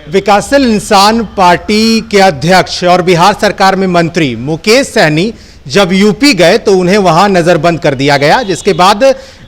विकासशील इंसान पार्टी के अध्यक्ष और बिहार सरकार में मंत्री मुकेश सहनी जब यूपी गए तो उन्हें वहां नजरबंद कर दिया गया, जिसके बाद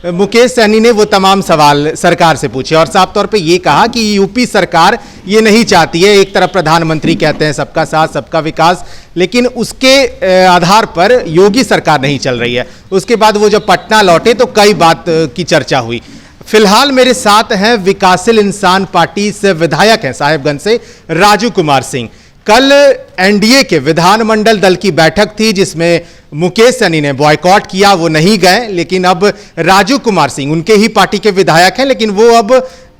मुकेश सहनी ने वो तमाम सवाल सरकार से पूछे और साफ तौर पे ये कहा कि यूपी सरकार ये नहीं चाहती है। एक तरफ प्रधानमंत्री कहते हैं सबका साथ सबका विकास, लेकिन उसके आधार पर योगी सरकार नहीं चल रही है। उसके बाद वो जब पटना लौटे तो कई बात की चर्चा हुई। फिलहाल मेरे साथ हैं विकासशील इंसान पार्टी से विधायक हैं साहेबगंज से राजू कुमार सिंह। कल एनडीए के विधानमंडल दल की बैठक थी जिसमें मुकेश सहनी ने बॉयकॉट किया, वो नहीं गए, लेकिन अब राजू कुमार सिंह उनके ही पार्टी के विधायक हैं, लेकिन वो अब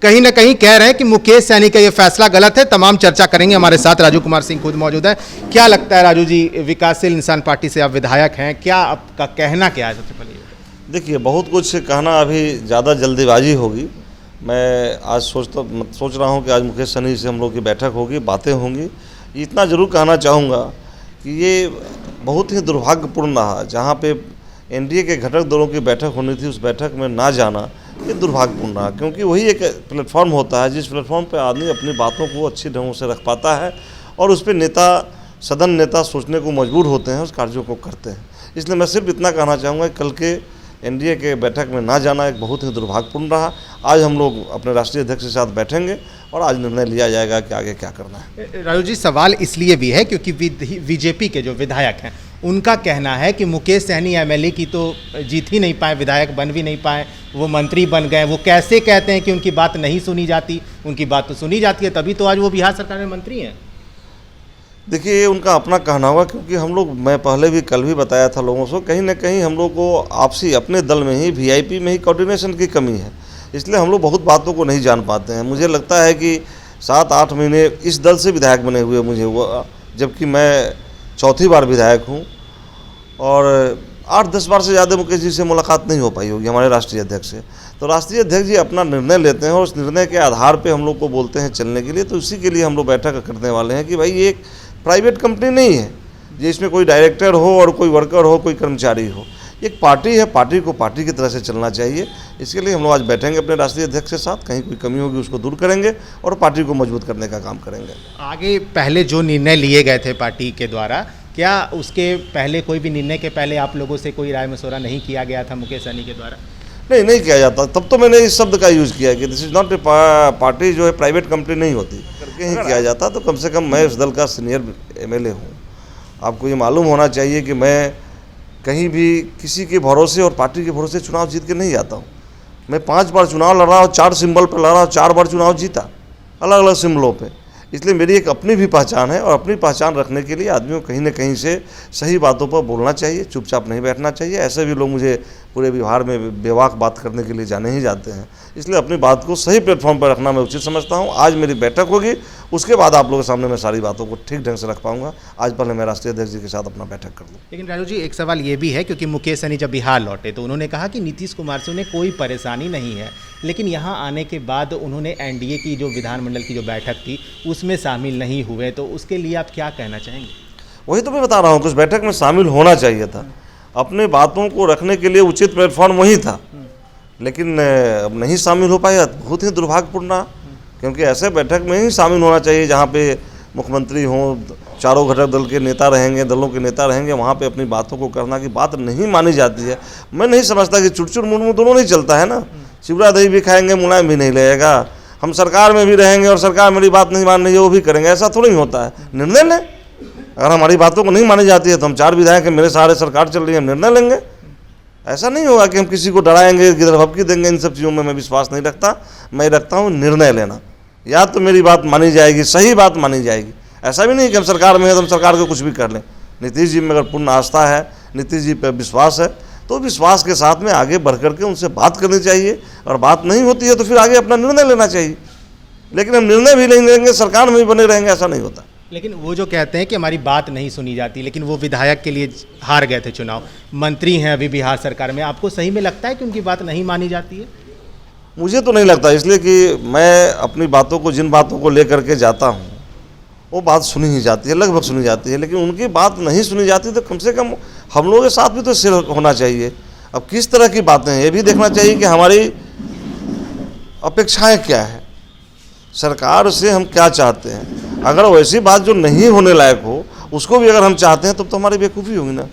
कहीं ना कहीं कह रहे हैं कि मुकेश सहनी का ये फैसला गलत है। तमाम चर्चा करेंगे। हमारे साथ राजू कुमार सिंह खुद मौजूद है। क्या लगता है राजू जी, विकासशील इंसान पार्टी से आप विधायक हैं, क्या आपका कहना क्या है? सबसे पहले देखिए, बहुत कुछ कहना अभी ज़्यादा जल्दीबाजी होगी। मैं आज सोच रहा हूँ कि आज मुकेश सहनी से हम लोग की बैठक होगी, बातें होंगी। इतना ज़रूर कहना चाहूँगा कि ये बहुत ही दुर्भाग्यपूर्ण रहा। जहाँ पे एनडीए के घटक दलों की बैठक होनी थी, उस बैठक में ना जाना ये दुर्भाग्यपूर्ण रहा, क्योंकि वही एक प्लेटफॉर्म होता है जिस प्लेटफॉर्म पे आदमी अपनी बातों को अच्छी ढंग से रख पाता है और उस पर सदन नेता सोचने को मजबूर होते हैं, उस कार्यों को करते हैं। इसलिए मैं सिर्फ इतना कहना चाहूँगा कि कल के एनडीए के बैठक में ना जाना एक बहुत ही दुर्भाग्यपूर्ण रहा। आज हम लोग अपने राष्ट्रीय अध्यक्ष के साथ बैठेंगे और आज निर्णय लिया जाएगा कि आगे क्या करना है। राजू जी, सवाल इसलिए भी है क्योंकि बीजेपी के जो विधायक हैं उनका कहना है कि मुकेश सहनी एमएलए की तो जीत ही नहीं पाए, विधायक बन भी नहीं पाए, वो मंत्री बन गए। वो कैसे कहते हैं कि उनकी बात नहीं सुनी जाती? उनकी बात तो सुनी जाती है, तभी तो आज वो बिहार सरकार में मंत्री हैं। देखिए, ये उनका अपना कहना होगा, क्योंकि हम लोग, मैं पहले भी कल भी बताया था लोगों को, कहीं ना कहीं हम लोग को आपसी अपने दल में ही वीआईपी में ही कोऑर्डिनेशन की कमी है। इसलिए हम लोग बहुत बातों को नहीं जान पाते हैं। मुझे लगता है कि 7-8 महीने इस दल से विधायक बने हुए मुझे हुआ, जबकि मैं चौथी बार विधायक हूँ और 8-10 बार से ज़्यादा मुकेश जी से मुलाकात नहीं हो पाई होगी हमारे राष्ट्रीय अध्यक्ष से। तो राष्ट्रीय अध्यक्ष जी अपना निर्णय लेते हैं और उस निर्णय के आधार पर हम लोग को बोलते हैं चलने के लिए। तो इसी के लिए हम लोग बैठक करने वाले हैं कि भाई ये एक प्राइवेट कंपनी नहीं है जिसमें कोई डायरेक्टर हो और कोई वर्कर हो, कोई कर्मचारी हो। एक पार्टी है, पार्टी को पार्टी की तरह से चलना चाहिए। इसके लिए हम लोग आज बैठेंगे अपने राष्ट्रीय अध्यक्ष के साथ, कहीं कोई कमी होगी उसको दूर करेंगे और पार्टी को मजबूत करने का काम करेंगे। आगे पहले जो निर्णय लिए गए थे पार्टी के द्वारा, क्या उसके पहले कोई भी निर्णय के पहले आप लोगों से कोई राय मशवरा नहीं किया गया था मुकेश सहनी के द्वारा? नहीं किया जाता। तब तो मैंने इस शब्द का यूज़ किया कि this is not a party, जो है प्राइवेट कंपनी नहीं होती करके ही किया जाता। तो कम से कम मैं उस दल का सीनियर एमएलए हूँ। आपको ये मालूम होना चाहिए कि मैं कहीं भी किसी के भरोसे और पार्टी के भरोसे चुनाव जीत के नहीं जाता हूँ। मैं 5 बार चुनाव लड़ रहा हूँ, 4 सिंबल पर लड़ रहा हूँ, 4 बार चुनाव जीता अलग अलग सिंबलों पे। इसलिए मेरी एक अपनी भी पहचान है और अपनी पहचान रखने के लिए आदमियों को कहीं ना कहीं से सही बातों पर बोलना चाहिए, चुपचाप नहीं बैठना चाहिए। ऐसे भी लोग मुझे पूरे बिहार में बेवाक बात करने के लिए जाने ही जाते हैं। इसलिए अपनी बात को सही प्लेटफॉर्म पर रखना मैं उचित समझता हूँ। आज मेरी बैठक होगी, उसके बाद आप लोगों के सामने मैं सारी बातों को ठीक ढंग से रख पाऊंगा। आज पहले मैं राष्ट्रीय अध्यक्ष जी के साथ अपना बैठक कर लूँ। लेकिन राजू जी, एक सवाल ये भी है, क्योंकि मुकेश सहनी जब बिहार लौटे तो उन्होंने कहा कि नीतीश कुमार से उन्हें कोई परेशानी नहीं है, लेकिन यहाँ आने के बाद उन्होंने एनडीए की जो विधानमंडल की जो बैठक थी उसमें शामिल नहीं हुए, तो उसके लिए आप क्या कहना चाहेंगे? वही तो मैं बता रहा हूँ कि उस बैठक में शामिल होना चाहिए था। अपने बातों को रखने के लिए उचित प्लेटफॉर्म वही था, लेकिन अब नहीं शामिल हो पाया। बहुत ही दुर्भाग्यपूर्ण रहा, क्योंकि ऐसे बैठक में ही शामिल होना चाहिए जहाँ पे मुख्यमंत्री हों, चारों घटक दल के नेता रहेंगे, दलों के नेता रहेंगे। वहाँ पे अपनी बातों को करना की बात नहीं मानी जाती है। मैं नहीं समझता कि चुटचुट मुर्मू दोनों नहीं चलता है ना। चिवड़ा दही भी खाएंगे, मुलायम भी नहीं लगेगा। हम सरकार में भी रहेंगे और सरकार मेरी बात नहीं मान रही है वो भी करेंगे, ऐसा थोड़ा ही होता है। निर्णय लें। अगर हमारी बातों को नहीं मानी जाती है तो हम 4 विधायक हैं, मेरे सहारे सरकार चल रही है, हम निर्णय लेंगे। ऐसा नहीं होगा कि हम किसी को डराएंगे, गिरह भपकी देंगे। इन सब चीज़ों में मैं विश्वास नहीं रखता। मैं रखता हूँ निर्णय लेना। या तो मेरी बात मानी जाएगी, सही बात मानी जाएगी। ऐसा भी नहीं कि हम सरकार में है तो हम सरकार को कुछ भी कर लें। नीतीश जी में अगर पूर्ण आस्था है, नीतीश जी पर विश्वास है, तो विश्वास के साथ में आगे बढ़ करके उनसे बात करनी चाहिए। और बात नहीं होती है तो फिर आगे अपना निर्णय लेना चाहिए। लेकिन हम निर्णय भी नहीं लेंगे, सरकार में भी बने रहेंगे, ऐसा नहीं होता। लेकिन वो जो कहते हैं कि हमारी बात नहीं सुनी जाती, लेकिन वो विधायक के लिए हार गए थे चुनाव, मंत्री हैं अभी बिहार सरकार में, आपको सही में लगता है कि उनकी बात नहीं मानी जाती है? मुझे तो नहीं लगता, इसलिए कि मैं अपनी बातों को, जिन बातों को लेकर के जाता हूँ वो बात सुनी ही जाती है, लगभग सुनी जाती है। लेकिन उनकी बात नहीं सुनी जाती तो कम से कम हम लोगों के साथ भी तो शेयर होना चाहिए। अब किस तरह की बातें हैं ये भी देखना चाहिए कि हमारी अपेक्षाएं क्या है। सरकार से हम क्या चाहते हैं। अगर वैसी बात जो नहीं होने लायक हो उसको भी अगर हम चाहते हैं तब तो हमारी बेवकूफ़ी होगी ना।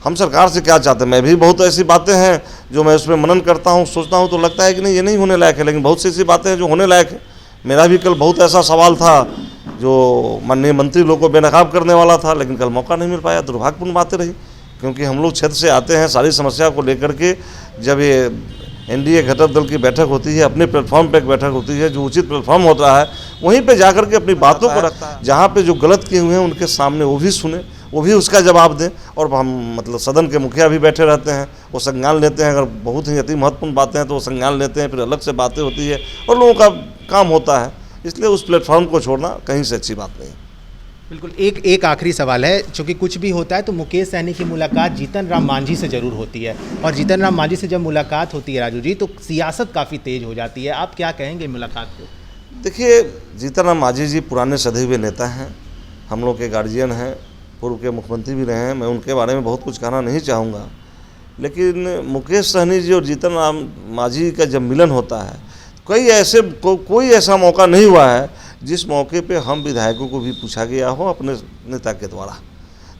हम सरकार से क्या चाहते हैं। मैं भी बहुत ऐसी बातें हैं जो मैं उसमें मनन करता हूँ, सोचता हूँ तो लगता है कि नहीं ये नहीं होने लायक है, लेकिन बहुत सी ऐसी बातें हैं जो होने लायक है। मेरा भी कल बहुत ऐसा सवाल था जो माननीय मंत्री लोग को बेनकाब करने वाला था, लेकिन कल मौका नहीं मिल पाया। दुर्भाग्यपूर्ण बातें रही, क्योंकि हम लोग क्षेत्र से आते हैं, सारी समस्या को लेकर के जब ये एनडीए घटक दल की बैठक होती है, अपने प्लेटफॉर्म पे एक बैठक होती है, जो उचित प्लेटफॉर्म होता है वहीं पे जाकर के अपनी बातों को रखता है। जहाँ पे जो गलत किए हुए हैं उनके सामने वो भी सुने, वो भी उसका जवाब दें। और हम मतलब सदन के मुखिया भी बैठे रहते हैं, वो संज्ञान लेते हैं। अगर बहुत ही अति महत्वपूर्ण बातें हैं तो वो संज्ञान लेते हैं, फिर अलग से बातें होती है और लोगों का काम होता है। इसलिए उस प्लेटफॉर्म को छोड़ना कहीं से अच्छी बात नहीं। बिल्कुल। एक आखिरी सवाल है, क्योंकि कुछ भी होता है तो मुकेश सहनी की मुलाकात जीतन राम मांझी से ज़रूर होती है, और जीतन राम मांझी से जब मुलाकात होती है राजू जी तो सियासत काफ़ी तेज हो जाती है। आप क्या कहेंगे मुलाकात को? देखिए, जीतन राम मांझी जी पुराने सधे हुए नेता हैं, हम लोग के गार्जियन हैं, पूर्व के मुख्यमंत्री भी रहे हैं। मैं उनके बारे में बहुत कुछ कहना नहीं चाहूँगा, लेकिन मुकेश सहनी जी और जीतन राम मांझी का जब मिलन होता है, कोई ऐसा मौका नहीं हुआ है जिस मौके पे हम विधायकों को भी पूछा गया हो अपने नेता के द्वारा।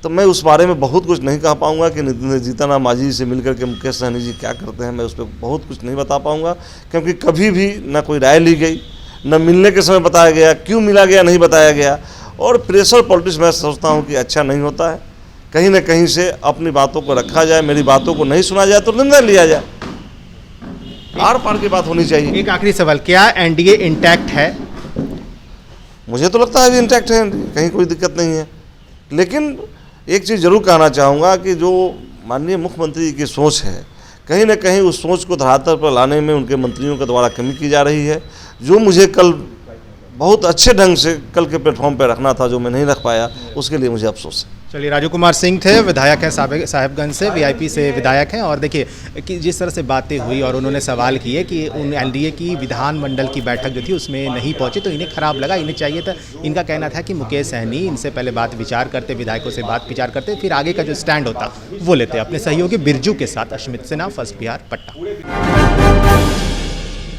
तो मैं उस बारे में बहुत कुछ नहीं कह पाऊँगा कि जीतन राम मांझी से मिलकर के मुकेश सहनी जी क्या करते हैं। मैं उस पर बहुत कुछ नहीं बता पाऊँगा, क्योंकि कभी भी ना कोई राय ली गई, न मिलने के समय बताया गया, क्यों मिला गया नहीं बताया गया। और प्रेशर पॉलिटिक्स मैं सोचता हूँ कि अच्छा नहीं होता है। कहीं ना कहीं से अपनी बातों को रखा जाए, मेरी बातों को नहीं सुना जाए तो निर्णय लिया जाए, आर पार की बात होनी चाहिए। एक आखिरी सवाल, क्या एनडीए इंटैक्ट है? मुझे तो लगता है अभी इंटैक्ट है, कहीं कोई दिक्कत नहीं है। लेकिन एक चीज़ जरूर कहना चाहूँगा कि जो माननीय मुख्यमंत्री की सोच है, कहीं ना कहीं उस सोच को धरातल पर लाने में उनके मंत्रियों के द्वारा कमी की जा रही है, जो मुझे कल बहुत अच्छे ढंग से कल के प्लेटफॉर्म पर रखना था, जो मैं नहीं रख पाया, उसके लिए मुझे अफसोस है। चलिए, राजू कुमार सिंह थे, विधायक हैं साहिबगंज से, वीआईपी से विधायक हैं। और देखिए कि जिस तरह से बातें हुई और उन्होंने सवाल किए कि उन एनडीए की विधानमंडल की बैठक जो थी उसमें नहीं पहुंचे तो इन्हें खराब लगा, इन्हें चाहिए था। इनका कहना था कि मुकेश सहनी इनसे पहले बात विचार करते, विधायकों से बात विचार करते, फिर आगे का जो स्टैंड होता वो लेते। अपने सहयोगी बिरजू के साथ अश्मित सिन्हा, फर्स्ट बिहार, पटना।